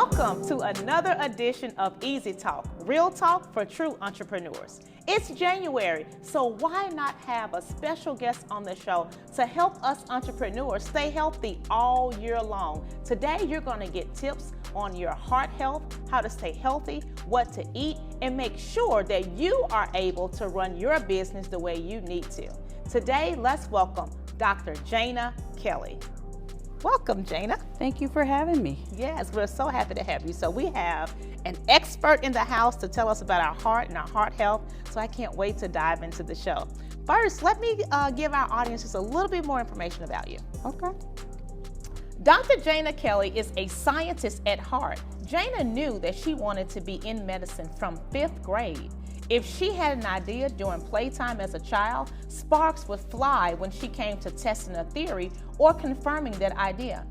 Welcome to another edition of Easy Talk, real talk for true entrepreneurs. It's January, so why not have a special guest on the show to help us entrepreneurs stay healthy all year long? Today, you're going to get tips on your heart health, how to stay healthy, what to eat, and make sure that you are able to run your business the way you need to. Today, let's welcome Dr. Jayna Kelly. Welcome, Jayna. Thank you for having me. Yes, we're so happy to have you. So we have an expert in the house to tell us about our heart and our heart health, so I can't wait to dive into the show. First, let me give our audience just a little bit more information about you. Okay. Dr. Jayna Kelly is a scientist at heart. Jayna knew that she wanted to be in medicine from 5th grade. If she had an idea during playtime as a child, sparks would fly when she came to testing a theory or confirming that idea.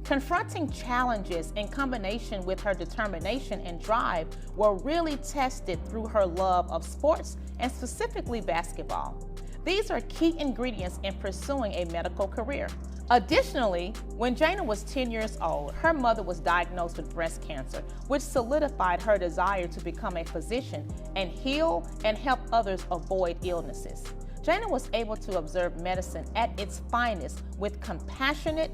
Confronting challenges in combination with her determination and drive were really tested through her love of sports and specifically basketball. These are key ingredients in pursuing a medical career. Additionally, when Jayna was 10 years old, her mother was diagnosed with breast cancer, which solidified her desire to become a physician and heal and help others avoid illnesses. Jayna was able to observe medicine at its finest with compassionate,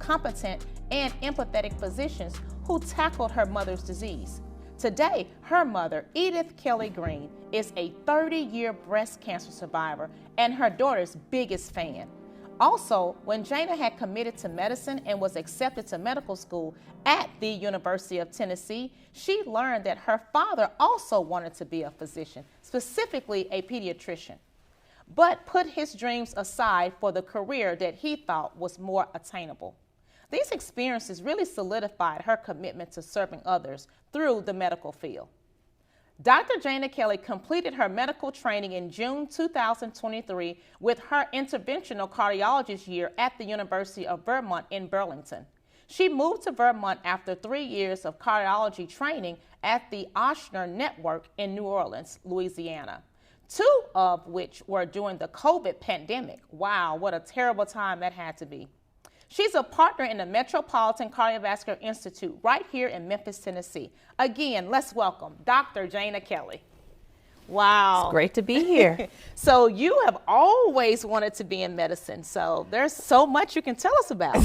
competent, and empathetic physicians who tackled her mother's disease. Today, her mother, Edith Kelly Green, is a 30-year breast cancer survivor and her daughter's biggest fan. Also, when Jayna had committed to medicine and was accepted to medical school at the University of Tennessee, she learned that her father also wanted to be a physician, specifically a pediatrician, but put his dreams aside for the career that he thought was more attainable. These experiences really solidified her commitment to serving others through the medical field. Dr. Jayna Kelly completed her medical training in June 2023 with her Interventional Cardiologist year at the University of Vermont in Burlington. She moved to Vermont after 3 years of cardiology training at the Ochsner Network in New Orleans, Louisiana, 2 of which were during the COVID pandemic. Wow, what a terrible time that had to be. She's a partner in the Metropolitan Cardiovascular Institute right here in Memphis, Tennessee. Again, let's welcome Dr. Jayna Kelly. Wow. It's great to be here. So you have always wanted to be in medicine, so there's so much you can tell us about.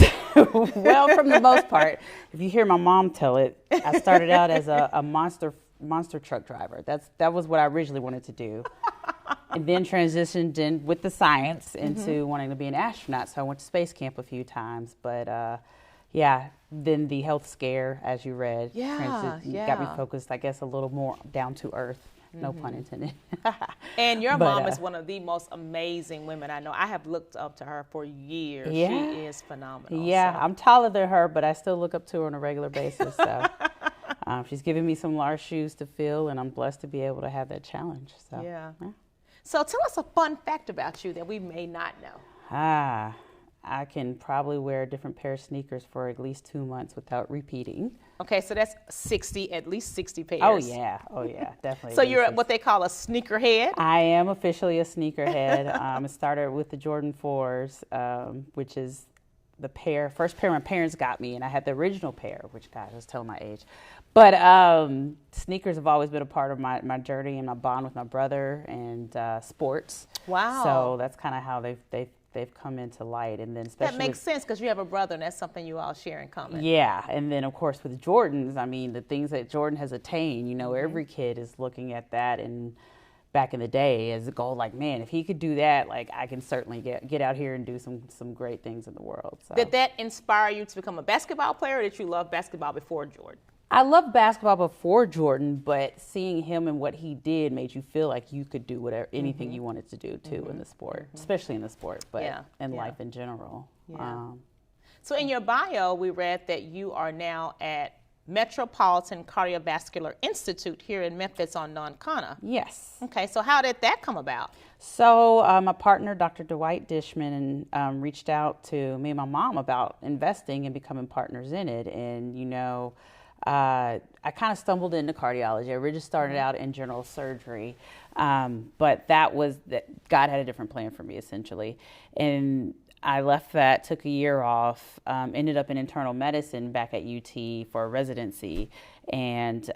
Well, from the most part, if you hear my mom tell it, I started out as a monster truck driver. That was what I originally wanted to do. And then transitioned in with the science into wanting to be an astronaut. So I went to space camp a few times, but then the health scare, as you read, got me focused, I guess, a little more down to earth. No pun intended. And your mom is one of the most amazing women I know. I have looked up to her for years. Yeah. She is phenomenal. Yeah, so. I'm taller than her, but I still look up to her on a regular basis. So she's giving me some large shoes to fill, and I'm blessed to be able to have that challenge. So yeah. So tell us a fun fact about you that we may not know. I can probably wear a different pair of sneakers for at least 2 months without repeating. Okay, so that's at least 60 pairs. Oh yeah, definitely. So you're what they call a sneakerhead? I am officially a sneakerhead. It started with the Jordan 4s, which is the first pair my parents got me, and I had the original pair, which, God, I was telling my age. But sneakers have always been a part of my journey and my bond with my brother and sports. Wow. So that's kind of how they've come into light. And then especially that makes sense because you have a brother and that's something you all share in common. Yeah. And then, of course, with Jordans, I mean, the things that Jordan has attained, every kid is looking at that and back in the day as a goal, like, man, if he could do that, like, I can certainly get out here and do some great things in the world. So. Did that inspire you to become a basketball player, or did you love basketball before Jordan? I loved basketball before Jordan, but seeing him and what he did made you feel like you could do anything you wanted to do too in the sport, especially in the sport, but in life in general. Yeah. So in your bio, we read that you are now at Metropolitan Cardiovascular Institute here in Memphis on Noncana. Yes. Okay, so how did that come about? So my partner, Dr. Dwight Dishman, reached out to me and my mom about investing and becoming partners in it. And, I kind of stumbled into cardiology. I originally started out in general surgery, but God had a different plan for me, essentially. And I left that, took a year off, ended up in internal medicine back at UT for a residency. And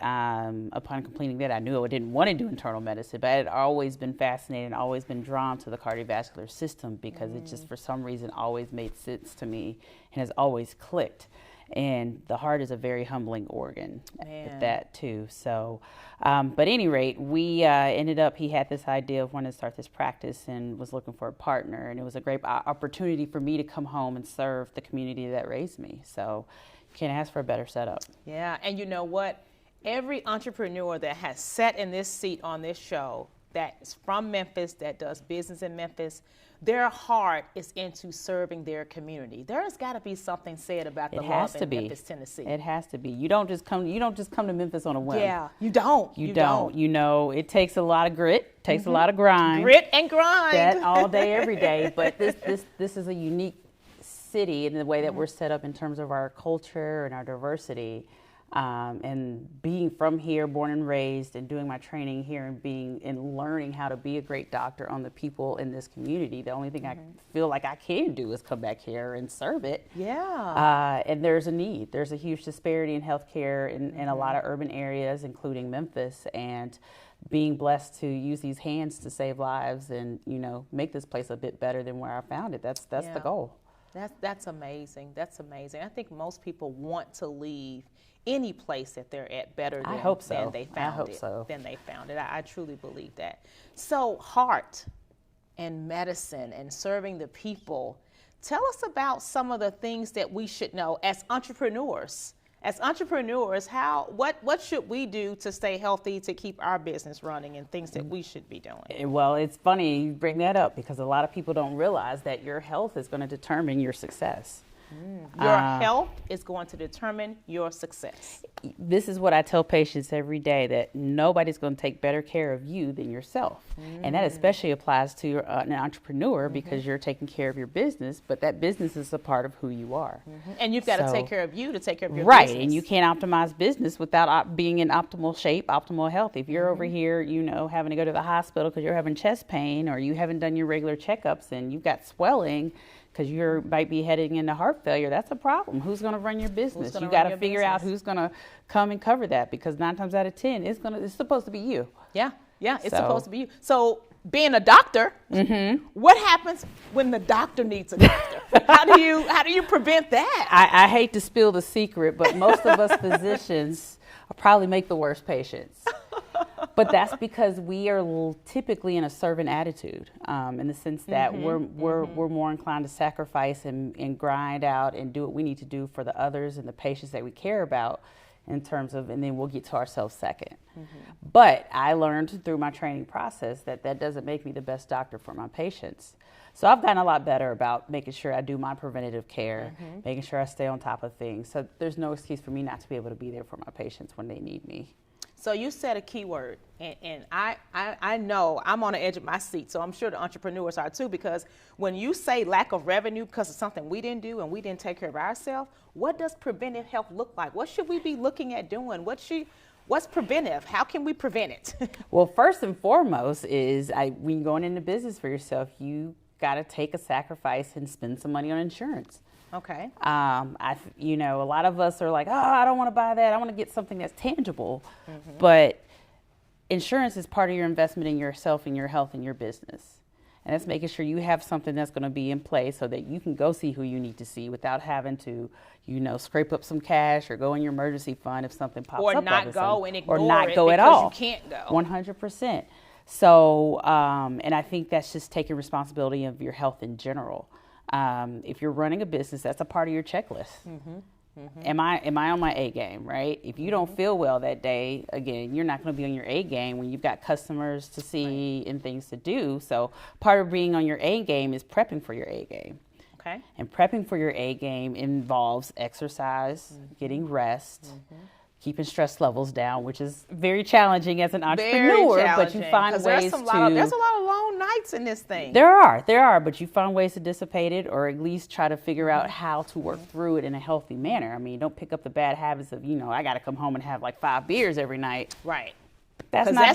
upon completing that, I knew I didn't want to do internal medicine, but I had always been fascinated and always been drawn to the cardiovascular system because it just, for some reason, always made sense to me and has always clicked. And the heart is a very humbling organ at that too. So, but at any rate, we ended up, he had this idea of wanting to start this practice and was looking for a partner. And it was a great opportunity for me to come home and serve the community that raised me. So can't ask for a better setup. Yeah, and you know what? Every entrepreneur that has sat in this seat on this show that's from Memphis, that does business in Memphis, their heart is into serving their community. There's got to be something said about the love in Memphis, Tennessee. It has to be. You don't just come to Memphis on a whim. Yeah, you don't. You don't. You know, it takes a lot of grit, takes a lot of grind. Grit and grind. That all day, every day. But this is a unique city in the way that we're set up in terms of our culture and our diversity. And being from here, born and raised, and doing my training here and learning how to be a great doctor on the people in this community, the only thing I feel like I can do is come back here and serve it. Yeah. And there's a need. There's a huge disparity in healthcare in a lot of urban areas, including Memphis, and being blessed to use these hands to save lives and, you know, make this place a bit better than where I found it. That's the goal. That's amazing. That's amazing. I think most people want to leave any place that they're at better than, than they found it. I truly believe that. So heart and medicine and serving the people, tell us about some of the things that we should know as entrepreneurs. As entrepreneurs, what should we do to stay healthy, to keep our business running, and things that we should be doing? Well, it's funny you bring that up because a lot of people don't realize that your health is going to determine your success. Your health is going to determine your success. This is what I tell patients every day, that nobody's going to take better care of you than yourself. And that especially applies to an entrepreneur because you're taking care of your business, but that business is a part of who you are. And you've got to take care of you to take care of your business. Right, and you can't optimize business without being in optimal shape, optimal health. If you're over here, you know, having to go to the hospital because you're having chest pain or you haven't done your regular checkups and you've got swelling, because you might be heading into heart failure, that's a problem. Who's going to run your business? You got to figure out who's going to come and cover that, because 9 times out of 10, it's supposed to be you. Yeah, it's supposed to be you. So being a doctor, what happens when the doctor needs a doctor? How do you prevent that? I hate to spill the secret, but most of us physicians probably make the worst patients. But that's because we are typically in a servant attitude, in the sense that we're more inclined to sacrifice and grind out and do what we need to do for the others and the patients that we care about, in terms of, and then we'll get to ourselves second. But I learned through my training process that doesn't make me the best doctor for my patients. So I've gotten a lot better about making sure I do my preventative care, making sure I stay on top of things. So there's no excuse for me not to be able to be there for my patients when they need me. So you said a key word, and I know I'm on the edge of my seat, so I'm sure the entrepreneurs are too, because when you say lack of revenue because of something we didn't do and we didn't take care of ourselves, what does preventive health look like? What should we be looking at doing? What's preventive? How can we prevent it? Well, first and foremost is when you're going into business for yourself, you got to take a sacrifice and spend some money on insurance. Okay. You know, a lot of us are like, oh, I don't want to buy that. I want to get something that's tangible. But insurance is part of your investment in yourself and your health and your business. And that's making sure you have something that's going to be in place so that you can go see who you need to see without having to, you know, scrape up some cash or go in your emergency fund if something pops up. Or not go and ignore it, or not go at all. You can't go. 100%. So, and I think that's just taking responsibility of your health in general. If you're running a business, that's a part of your checklist. Am I on my A game, right? If you don't feel well that day, again, you're not going to be on your A game when you've got customers to see and things to do. So part of being on your A game is prepping for your A game. Okay. And prepping for your A game involves exercise, getting rest, keeping stress levels down, which is very challenging as an entrepreneur, but you find ways to... There's a lot of long nights in this thing. There are, but you find ways to dissipate it, or at least try to figure out how to work through it in a healthy manner. I mean, don't pick up the bad habits of, you know, I got to come home and have like 5 beers every night. Right. That's not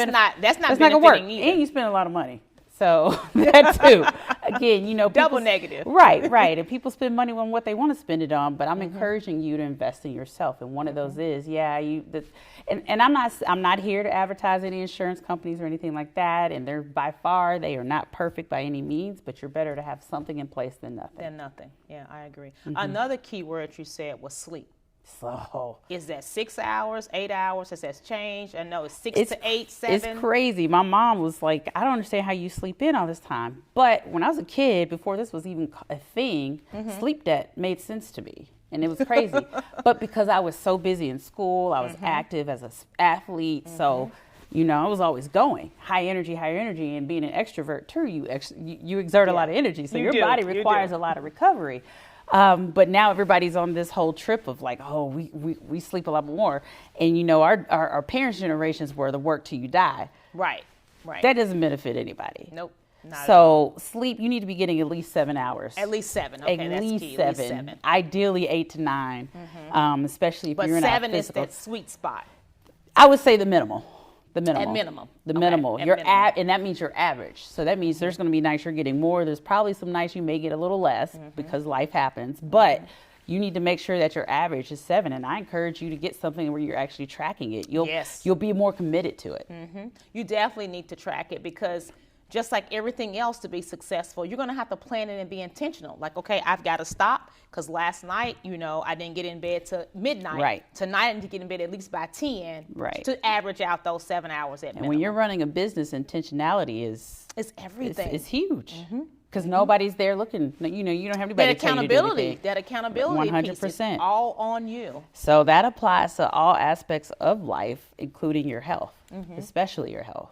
gonna work. either. And you spend a lot of money. So that too. again, you know, double negative. Right, right. And people spend money on what they want to spend it on, but I'm encouraging you to invest in yourself. And one of those is, and I'm not here to advertise any insurance companies or anything like that. And they're they are not perfect by any means, but you're better to have something in place than nothing. Yeah, I agree. Another key word you said was sleep. So is that 6 hours, 8 hours? Has that changed? I know it's 6 to 8, 7. It's crazy. My mom was like, I don't understand how you sleep in all this time. But when I was a kid, before this was even a thing, sleep debt made sense to me. And it was crazy. But because I was so busy in school, I was active as an athlete. So, you know, I was always going. High energy. And being an extrovert, too, you exert a lot of energy. So your body requires a lot of recovery. But now everybody's on this whole trip of like, oh, we sleep a lot more. And, you know, our parents' generations were the work till you die. Right. That doesn't benefit anybody. Nope. Not so sleep, you need to be getting at least 7 hours. At least 7. Okay, that's key. At least 7. Ideally 8 to 9, especially if you're in a physical. But 7 is that sweet spot. I would say the minimal. At minimum. The minimal. And that means you're average. So that means there's going to be nights you're getting more. There's probably some nights you may get a little less because life happens. But you need to make sure that your average is 7. And I encourage you to get something where you're actually tracking it. You'll be more committed to it. You definitely need to track it because just like everything else to be successful, you're going to have to plan it and be intentional. Like, okay, I've got to stop because last night, you know, I didn't get in bed till midnight. Right. Tonight, I need to get in bed at least by 10 to average out those 7 hours at minimum. And when you're running a business, intentionality is everything. It's huge. Because nobody's there looking, you know, you don't have anybody to tell you to do anything. That accountability 100%. Piece is all on you. So that applies to all aspects of life, including your health, especially your health.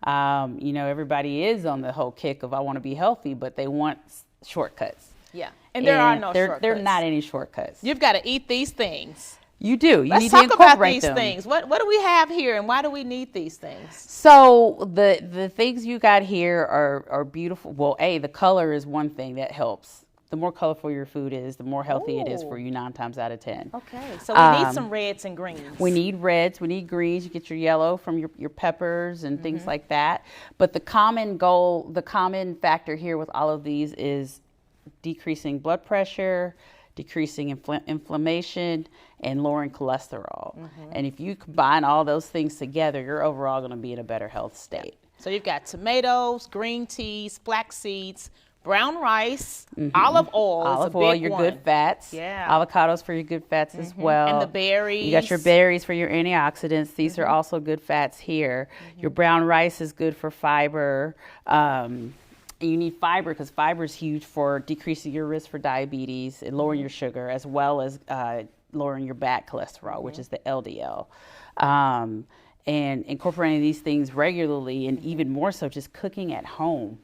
You know, everybody is on the whole kick of I want to be healthy, but they want shortcuts. Yeah. And there are no shortcuts. There are not any shortcuts. You've got to eat these things. You do. You need to incorporate talk about these them. things. What do we have here and why do we need these things? So the things you got here are beautiful. Well, the color is one thing that helps. The more colorful your food is, the more healthy it is for you 9 times out of 10. Okay, so we need some reds and greens. We need reds, we need greens. You get your yellow from your peppers and things like that. But the common factor here with all of these is decreasing blood pressure, decreasing inflammation, and lowering cholesterol. And if you combine all those things together, you're overall going to be in a better health state. So you've got tomatoes, green teas, flax seeds, brown rice, olive oil, your good fats. Yeah. Avocados for your good fats as well. And the berries. You got your berries for your antioxidants. These are also good fats here. Your brown rice is good for fiber. And you need fiber because fiber is huge for decreasing your risk for diabetes and lowering your sugar, as well as lowering your bad cholesterol, which is the LDL. And incorporating these things regularly, and even more so just cooking at home.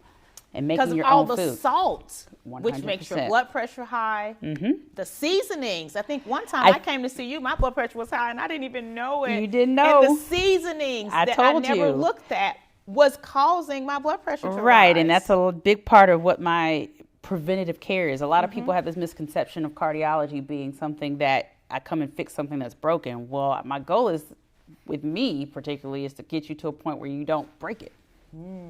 And making your own food. Because of all the salt, 100%. Which makes your blood pressure high. The seasonings. I think one time I came to see you, my blood pressure was high, and I didn't even know it. You didn't know. And the seasonings that I never looked at was causing my blood pressure to rise. Right, and that's a big part of what my preventative care is. A lot of people have this misconception of cardiology being something that I come and fix something that's broken. Well, my goal is, with me particularly, is to get you to a point where you don't break it.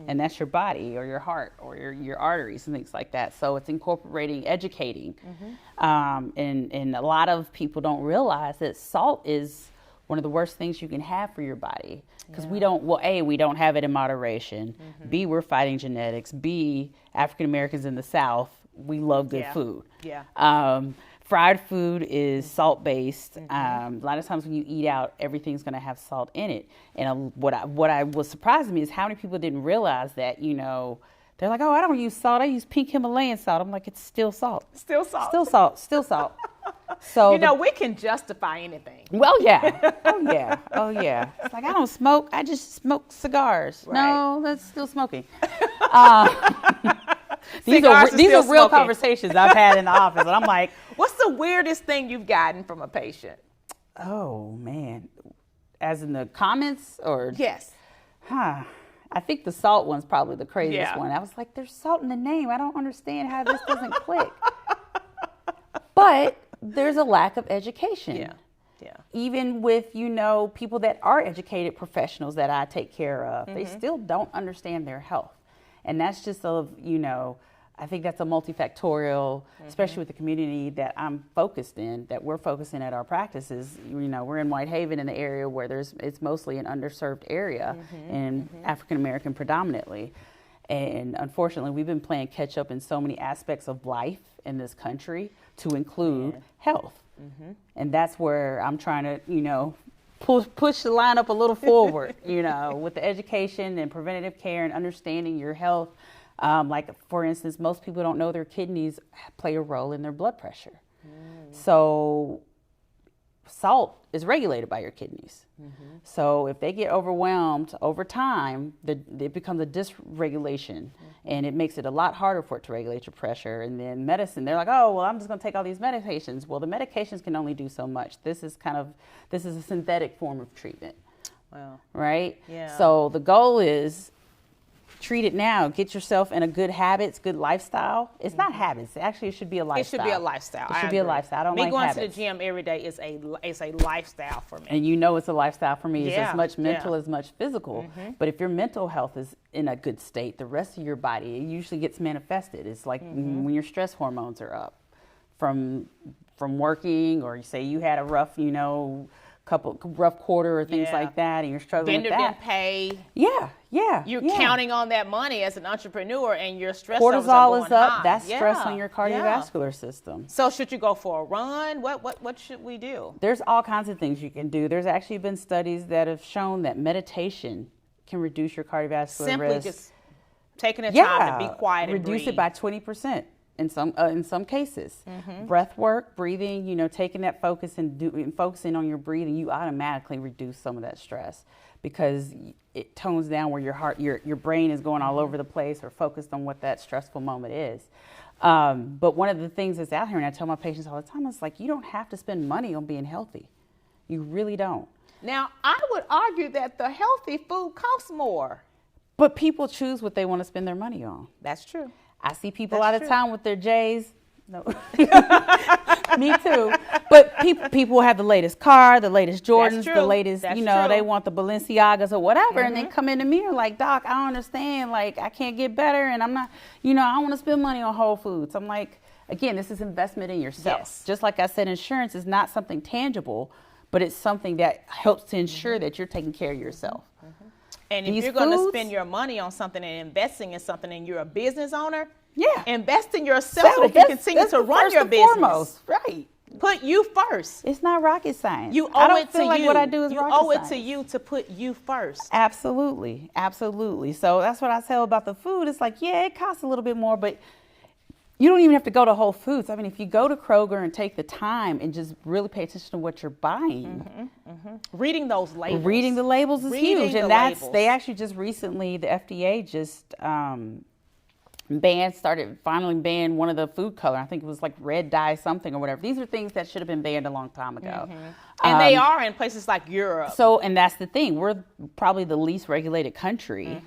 And that's your body or your heart or your arteries and things like that. So it's incorporating, educating. And a lot of people don't realize that salt is one of the worst things you can have for your body. Because we don't have it in moderation. B, we're fighting genetics. B, African Americans in the South, we love good food. Fried food is salt-based. A lot of times when you eat out, everything's going to have salt in it. And what was surprising me is how many people didn't realize that, you know, they're like, oh, I don't use salt. I use pink Himalayan salt. I'm like, it's still salt. Still salt. Still salt. Still salt. So you know, we can justify anything. Well, yeah. Oh, yeah. It's like, I don't smoke. I just smoke cigars. Right. No, that's still smoking. These are real conversations I've had in the office, and I'm like, what's the weirdest thing you've gotten from a patient? Oh man, as in the comments or? Yes. I think the salt one's probably the craziest one. I was like, there's salt in the name. I don't understand how this doesn't click. But there's a lack of education. Yeah. Even with, you know, people that are educated professionals that I take care of, they still don't understand their health. And that's just I think that's a multifactorial, especially with the community that I'm focused in, that we're focusing at our practices. You know, we're in Whitehaven, in the area where it's mostly an underserved area, and African American predominantly. And unfortunately, we've been playing catch up in so many aspects of life in this country, to include health. And that's where I'm trying to, you know, push the line up a little forward, you know, with the education and preventative care and understanding your health. Like, for instance, most people don't know their kidneys play a role in their blood pressure. So salt is regulated by your kidneys. So if they get overwhelmed over time, it becomes a dysregulation, and it makes it a lot harder for it to regulate your pressure. And then medicine, they're like, oh, well, I'm just going to take all these medications. Well, the medications can only do so much. This is a synthetic form of treatment. Wow. Right? Yeah. So the goal is, treat it now. Get yourself in a good habits, good lifestyle. It's not habits. Actually, it should be a lifestyle. It should be a lifestyle. It should be a lifestyle. I don't like going habits. to the gym every day is a lifestyle for me. And you know it's a lifestyle for me. It's Yeah, as much mental yeah. as much physical. But if your mental health is in a good state, the rest of your body, it usually gets manifested. It's like when your stress hormones are up from working, or you say you had a rough, you know, rough quarter or things like that, and you're struggling Vendor with that. didn't pay. You're Counting on that money as an entrepreneur, and your stress levels are cortisol going is up. high. That's stress on your cardiovascular Yeah. system. So should you go for a run? What should we do? There's all kinds of things you can do. There's actually been studies that have shown that meditation can reduce your cardiovascular Simply risk. just taking the time to be quiet and reduce breathe. it by 20%. In some cases, breath work, breathing, you know, taking that focus and focusing on your breathing, you automatically reduce some of that stress, because it tones down where your brain is going all over the place or focused on what that stressful moment is. But one of the things that's out here, and I tell my patients all the time, is like, you don't have to spend money on being healthy. You really don't. Now, I would argue that the healthy food costs more. But people choose what they want to spend their money on. That's true. I see people That's out of true. town with their J's. No. Me too. But people have the latest car, the latest Jordans, true. the latest, That's you know, true. they want the Balenciagas or whatever. And they come into me and like, Doc, I don't understand. Like, I can't get better. And I'm not, you know, I want to spend money on Whole Foods. I'm like, again, this is investment in yourself. Yes. Just like I said, insurance is not something tangible, but it's something that helps to ensure that you're taking care of yourself. And if These you're going to foods- spend your money on something and investing in something, and you're a business owner, Yeah. invest in yourself so you can continue that's to the run first your and business. foremost. Right. Put you first. It's not rocket science. You I owe don't it feel to like you. what I do is You rocket owe it science. to you to put you first. Absolutely. Absolutely. So that's what I tell about the food. It's like, yeah, it costs a little bit more, but you don't even have to go to Whole Foods. I mean, if you go to Kroger and take the time and just really pay attention to what you're buying. Reading those labels. Reading the labels is Reading huge. the And that's, labels. they actually just recently, the FDA just finally banned one of the food color. I think it was like red dye something or whatever. These are things that should have been banned a long time ago. And they are in places like Europe. So, and that's the thing. We're probably the least regulated country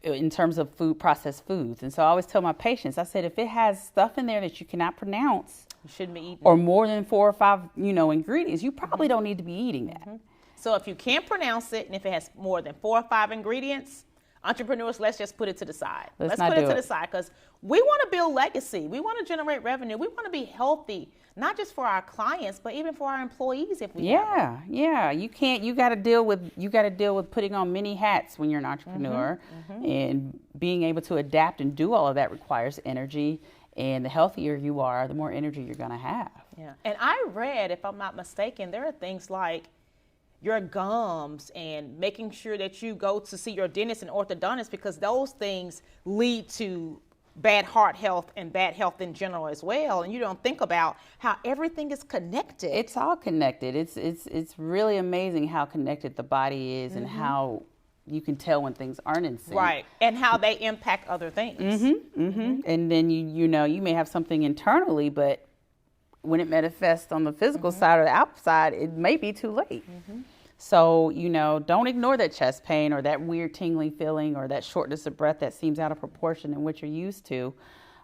in terms of processed foods. And so I always tell my patients, I said, if it has stuff in there that you cannot pronounce, you shouldn't be eating or it. more than 4 or 5, you know, ingredients, you probably don't need to be eating that. So if you can't pronounce it, and if it has more than 4 or 5 ingredients, entrepreneurs, let's just put it to the side. Let's Let's not put it do to it. the side, because we want to build legacy. We want to generate revenue. We want to be healthy, not just for our clients, but even for our employees if we have them. Yeah. You got to deal with putting on many hats when you're an entrepreneur, and being able to adapt and do all of that requires energy. And the healthier you are, the more energy you're going to have. Yeah. And I read, if I'm not mistaken, there are things like your gums and making sure that you go to see your dentist and orthodontist, because those things lead to bad heart health and bad health in general as well. And you don't think about how everything is connected. It's all connected. It's really amazing how connected the body is, and how you can tell when things aren't in sync. Right. And how they impact other things. And then you know, you may have something internally, but when it manifests on the physical side or the outside, it may be too late. So, you know, don't ignore that chest pain or that weird tingling feeling or that shortness of breath that seems out of proportion than what you're used to.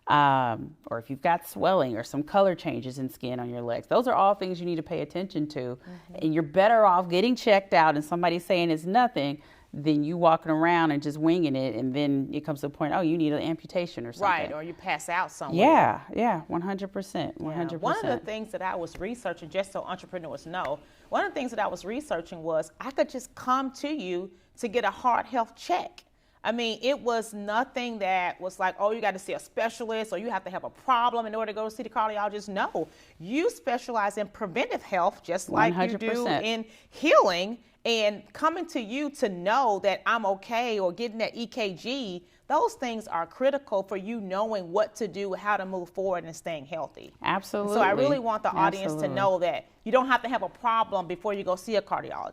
Or if you've got swelling or some color changes in skin on your legs. Those are all things you need to pay attention to. And you're better off getting checked out and somebody saying it's nothing than you walking around and just winging it, and then it comes to a point, oh, you need an amputation or something. Right, or you pass out somewhere. Yeah, 100%, 100%. One of the things that I was researching, just so entrepreneurs know, one of the things that I was researching was I could just come to you to get a heart health check. I mean, it was nothing that was like, oh, you got to see a specialist or you have to have a problem in order to go see the cardiologist. No, you specialize in preventive health just like 100%. You do in healing, and coming to you to know that I'm okay or getting that EKG, those things are critical for you knowing what to do, how to move forward and staying healthy. Absolutely. So I really want the audience to know that you don't have to have a problem before you go see a cardiologist.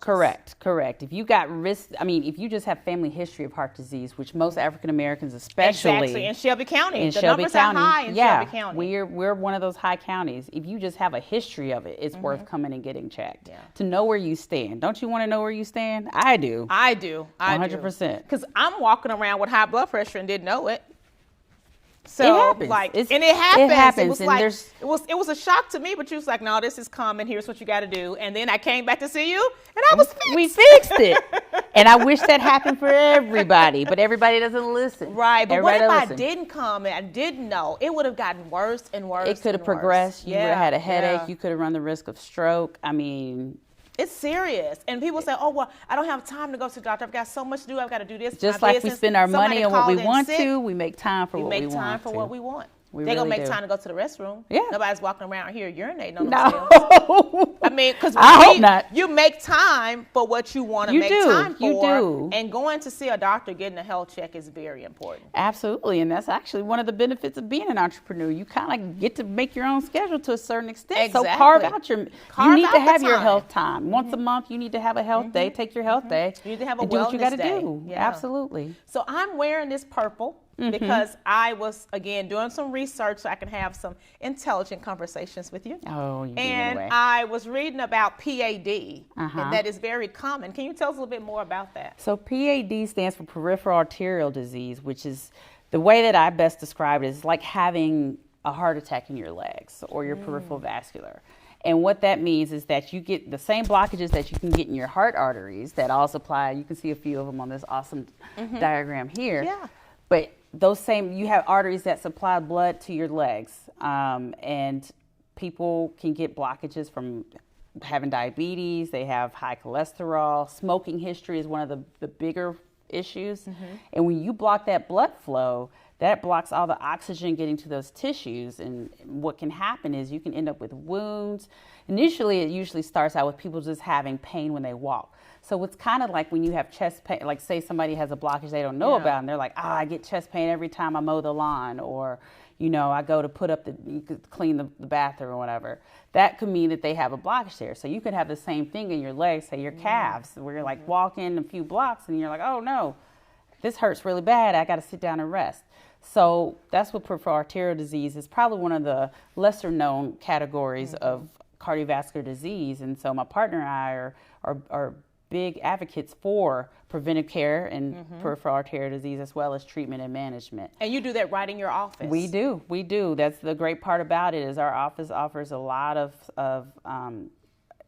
Correct. If you got risk, I mean, if you just have family history of heart disease, which most African Americans especially. Exactly, in Shelby County. The numbers are high in Shelby County. We're one of those high counties. If you just have a history of it, it's worth coming and getting checked. To know where you stand. Don't you want to know where you stand? I do. 100%. Because I'm walking around with high blood pressure and didn't know it. So it happens. It happens. It was and like it was a shock to me, but you was like, no, this is common. Here's what you got to do. And then I came back to see you, and I was fixed. We fixed it. And I wish that happened for everybody, but everybody doesn't listen. Right. But what if I didn't come and I didn't know? It would have gotten worse and worse. It could have progressed. You would have had a headache. You could have run the risk of stroke. I mean, it's serious. And people say, oh, well, I don't have time to go to the doctor. I've got so much to do. I've got to do this. Just like we spend our money on what we want to, we make time for what we want. We make time for what we want. They're going to make time to go to the restroom. Yeah. Nobody's walking around here urinating on themselves. No. I mean, because you make time for what you want to make time for. You do. And going to see a doctor, getting a health check is very important. Absolutely. And that's actually one of the benefits of being an entrepreneur. You kind of get to make your own schedule to a certain extent. Exactly. So carve out you need to have your health time. Once a month, you need to have a health day. Take your health day. You need to have a wellness do what you got to day. do. Yeah. Absolutely. So I'm wearing this purple. Because I was, again, doing some research so I can have some intelligent conversations with you. Oh, you And anyway. I was reading about PAD, and that is very common. Can you tell us a little bit more about that? So PAD stands for peripheral arterial disease, which is the way that I best describe it is like having a heart attack in your legs or your peripheral vascular. And what that means is that you get the same blockages that you can get in your heart arteries that all supply. You can see a few of them on this awesome diagram here. Yeah. But you have arteries that supply blood to your legs, and people can get blockages from having diabetes. They have high cholesterol. Smoking history is one of the bigger issues. And when you block that blood flow, that blocks all the oxygen getting to those tissues. And what can happen is you can end up with wounds. Initially, it usually starts out with people just having pain when they walk. So it's kind of like when you have chest pain, like say somebody has a blockage they don't know about, and they're like, I get chest pain every time I mow the lawn, or, I go to clean the bathroom or whatever. That could mean that they have a blockage there. So you could have the same thing in your legs, say your calves, where you're like walking a few blocks and you're like, oh no, this hurts really bad. I got to sit down and rest. So that's what peripheral arterial disease is. Probably one of the lesser known categories of cardiovascular disease. And so my partner and I are big advocates for preventive care and peripheral arterial disease, as well as treatment and management. And you do that right in your office? We do. That's the great part about it, is our office offers a lot of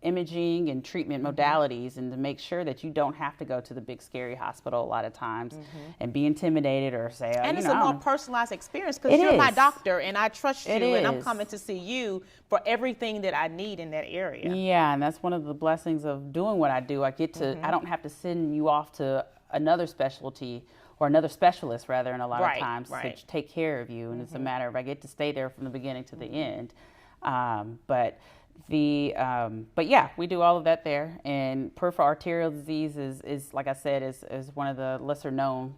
imaging and treatment modalities, and to make sure that you don't have to go to the big scary hospital a lot of times and be intimidated or say, and it's a more personalized experience because you're my doctor and I trust you and I'm coming to see you for everything that I need in that area. Yeah, and that's one of the blessings of doing what I do. I get to, I don't have to send you off to another specialty or another specialist rather, in a lot of times to take care of you. And it's a matter of, I get to stay there from the beginning to the end. But yeah, we do all of that there. And peripheral arterial disease is like I said, is one of the lesser known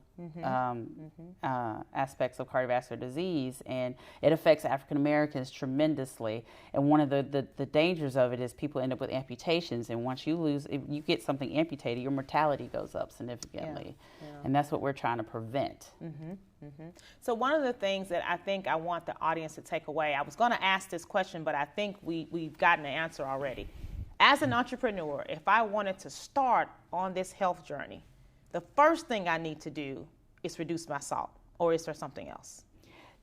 aspects of cardiovascular disease, and it affects African Americans tremendously. And one of the dangers of it is people end up with amputations. And once if you get something amputated, your mortality goes up significantly. And that's what we're trying to prevent. So one of the things that I think I want the audience to take away, I was going to ask this question, but I think we've gotten the answer already. As an entrepreneur, if I wanted to start on this health journey, the first thing I need to do is reduce my salt, or is there something else?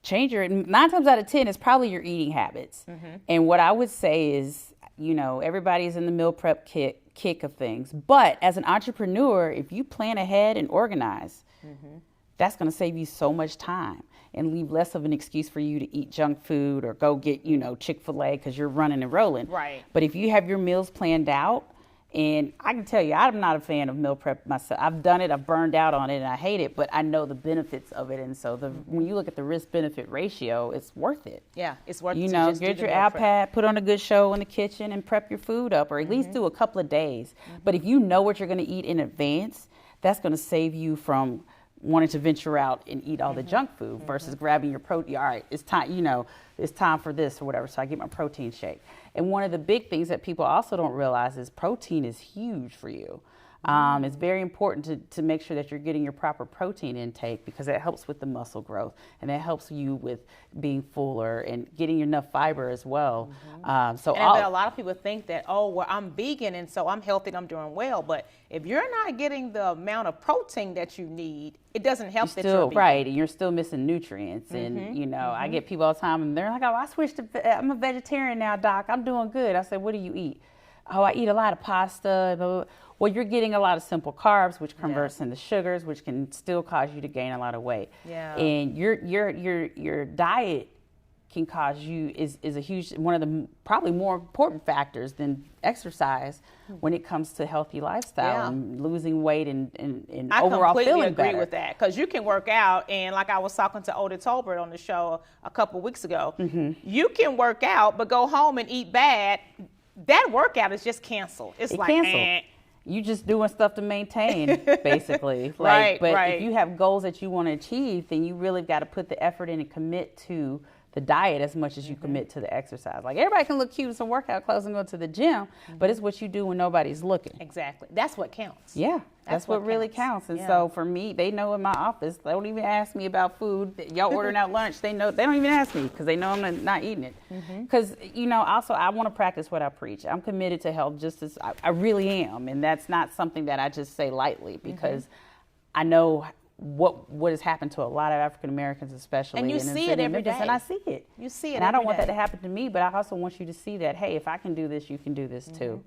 Change 9 times out of 10 is probably your eating habits. And what I would say is, everybody's in the meal prep kick of things. But as an entrepreneur, if you plan ahead and organize, that's going to save you so much time and leave less of an excuse for you to eat junk food or go get, Chick-fil-A because you're running and rolling. Right. But if you have your meals planned out, and I can tell you, I'm not a fan of meal prep myself. I've done it, I've burned out on it, and I hate it, but I know the benefits of it. And so when you look at the risk-benefit ratio, it's worth it. Yeah, it's worth it. Get your iPad, put on a good show in the kitchen, and prep your food up, or at least do a couple of days. But if you know what you're going to eat in advance, that's going to save you from wanting to venture out and eat all the junk food versus grabbing your protein. All right, it's time, it's time for this or whatever. So I get my protein shake. And one of the big things that people also don't realize is protein is huge for you. It's very important to make sure that you're getting your proper protein intake because it helps with the muscle growth and that helps you with being fuller and getting enough fiber as well. A lot of people think that, I'm vegan and so I'm healthy and I'm doing well. But if you're not getting the amount of protein that you need, it doesn't help that you're vegan. Right, and you're still missing nutrients. And, I get people all the time and they're like, I switched to, I'm a vegetarian now, Doc. I'm doing good. I said, what do you eat? Oh, I eat a lot of pasta. Blah, blah. Well, you're getting a lot of simple carbs, which converts into sugars, which can still cause you to gain a lot of weight. Yeah. And your diet can cause you is a huge, one of the probably more important factors than exercise when it comes to healthy lifestyle and losing weight and overall feeling better. I completely agree with that because you can work out and like I was talking to Odie Tolbert on the show a couple weeks ago, you can work out but go home and eat bad. That workout is just canceled. It's like canceled. You just doing stuff to maintain, basically. Right. If you have goals that you want to achieve, then you really got to put the effort in and commit to the diet as much as you commit to the exercise. Like everybody can look cute in some workout clothes and go to the gym, but it's what you do when nobody's looking. Exactly. That's what counts. Yeah. That's what really counts. And so for me, they know in my office, they don't even ask me about food. Y'all ordering out lunch, they know, they don't even ask me because they know I'm not eating it. Because, also I want to practice what I preach. I'm committed to health just as I really am. And that's not something that I just say lightly because I know what has happened to a lot of African Americans, especially. And you see it every day. And I see it. You see it and I don't want that to happen to me, but I also want you to see that, hey, if I can do this, you can do this too.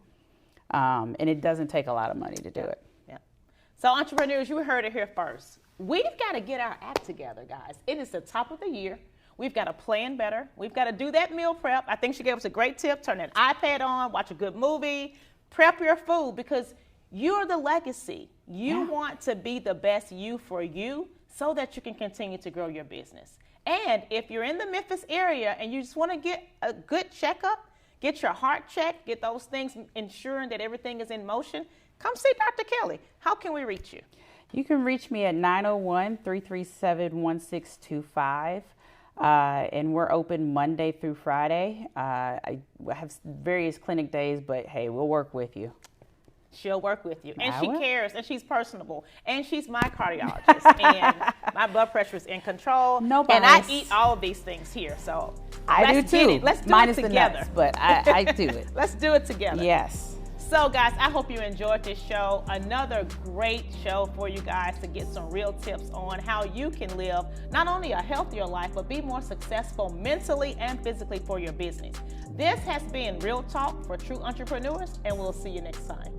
And it doesn't take a lot of money to do it. So entrepreneurs, you heard it here first. We've got to get our act together, guys. It is the top of the year. We've got to plan better. We've got to do that meal prep. I think she gave us a great tip. Turn that iPad on, watch a good movie, prep your food because you're the legacy. You want to be the best you for you so that you can continue to grow your business. And if you're in the Memphis area and you just want to get a good checkup, get your heart checked, get those things ensuring that everything is in motion, come see Dr. Kelly. How can we reach you? You can reach me at 901-337-1625. And we're open Monday through Friday. I have various clinic days, but hey, we'll work with you. She'll work with you. And she cares, and she's personable. And she's my cardiologist. And my blood pressure is in control. No bias. And I eat all of these things here. So I do too. Let's do Minus it together. The nuts, but I do it. Let's do it together. Yes. So guys, I hope you enjoyed this show. Another great show for you guys to get some real tips on how you can live not only a healthier life, but be more successful mentally and physically for your business. This has been Real Talk for True Entrepreneurs, and we'll see you next time.